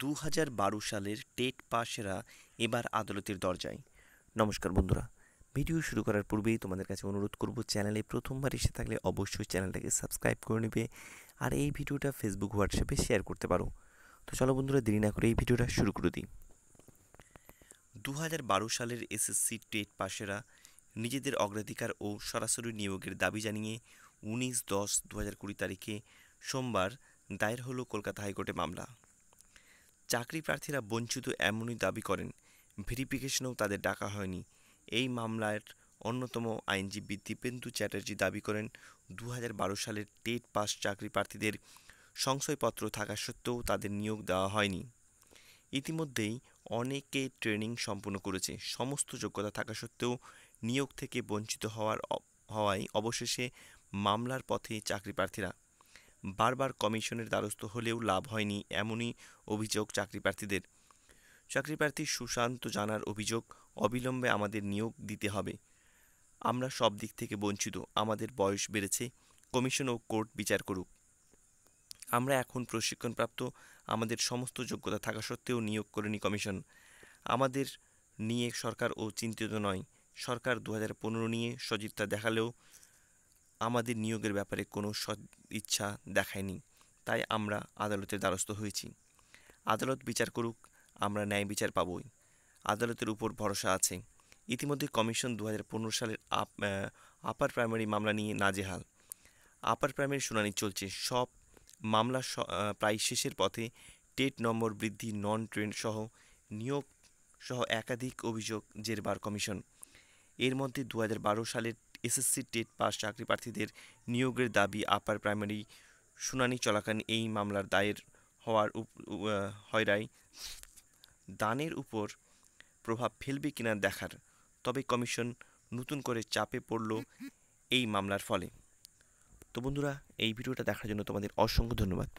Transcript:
2012 সালের টেট পাশেরা এবার আদালতের দরজায়। নমস্কার বন্ধুরা, ভিডিও শুরু করার পূর্বেই তোমাদের কাছে অনুরোধ করব, চ্যানেলে প্রথমবার এসে থাকলে অবশ্যই চ্যানেলটাকে সাবস্ক্রাইব করে নেবে আর এই ভিডিওটা ফেসবুক হোয়াটসঅ্যাপে শেয়ার করতে পারো। তো চলো বন্ধুরা, দেরি না করে এই ভিডিওটা শুরু করে দিই। 2012 সালের এসএসসি টেট পাশেরা নিজেদের অগ্রাধিকার ও সরাসরি নিয়োগের দাবি জানিয়ে 19/10/2020 তারিখে সোমবার দায়ের হলো কলকাতা হাইকোর্টে মামলা। চাকরি প্রার্থীরা বঞ্চিত এমনই দাবি করেন, ভেরিফিকেশনেও তাদের ডাকা হয়নি। এই মামলার অন্যতম আইনজীবী দীপেন্দু চ্যাটার্জি দাবি করেন, 2012 সালের টেট পাস চাকরি প্রার্থীদের সংশয়পত্র থাকা সত্ত্বেও তাদের নিয়োগ দেওয়া হয়নি। ইতিমধ্যেই অনেকে ট্রেনিং সম্পূর্ণ করেছে, সমস্ত যোগ্যতা থাকা সত্ত্বেও নিয়োগ থেকে বঞ্চিত হওয়ায় অবশেষে মামলার পথে চাকরি প্রার্থীরা। বারবার কমিশনের দ্বারস্থ হলেও লাভ হয়নি, এমনই অভিযোগ চাকরি প্রার্থীদের। চাকরি প্রার্থী সুশান্ত জানার অভিযোগ, অবিলম্বে আমাদের নিয়োগ দিতে হবে। আমরা সব দিক থেকে বঞ্চিত, আমাদের বয়স বেড়েছে, কমিশন ও কোর্ট বিচার করুক। আমরা এখন প্রশিক্ষণপ্রাপ্ত, আমাদের সমস্ত যোগ্যতা থাকা সত্ত্বেও নিয়োগ করেনি কমিশন। আমাদের নিয়ে সরকার ও চিন্তিত নয়। সরকার 2015 নিয়ে সদিচ্ছা দেখালেও আমাদের নিয়োগের ব্যাপারে কোনো ইচ্ছা দেখায়নি, তাই আমরা আদালতের দ্বারস্থ হয়েছি। আদালত বিচার করুক, আমরা ন্যায় বিচার পাবই। আদালতের উপর ভরসা আছে। ইতিমধ্যে কমিশন 2015 সালের আপার প্রাইমারি মামলা নিয়ে নাজেহাল। আপার প্রাইমারি শুনানি চলছে, সব মামলা প্রায় শেষের পথে। টেট নম্বর বৃদ্ধি, নন ট্রেন্ড সহ নিয়োগ সহ একাধিক অভিযোগ জেরবার কমিশন। এর মধ্যে 2012 সালের এসএসসি টেট পাস চাকরি প্রার্থীদের নিয়োগের দাবি আপার প্রাইমারি শুনানি চলাকালীন এই মামলার দায়ের হওয়ার হয়রাই দানের উপর প্রভাব ফেলবে কিনা দেখার। তবে কমিশন নতুন করে চাপে পড়ল এই মামলার ফলে। তো বন্ধুরা, এই ভিডিওটা দেখার জন্য তোমাদের অসংখ্য ধন্যবাদ।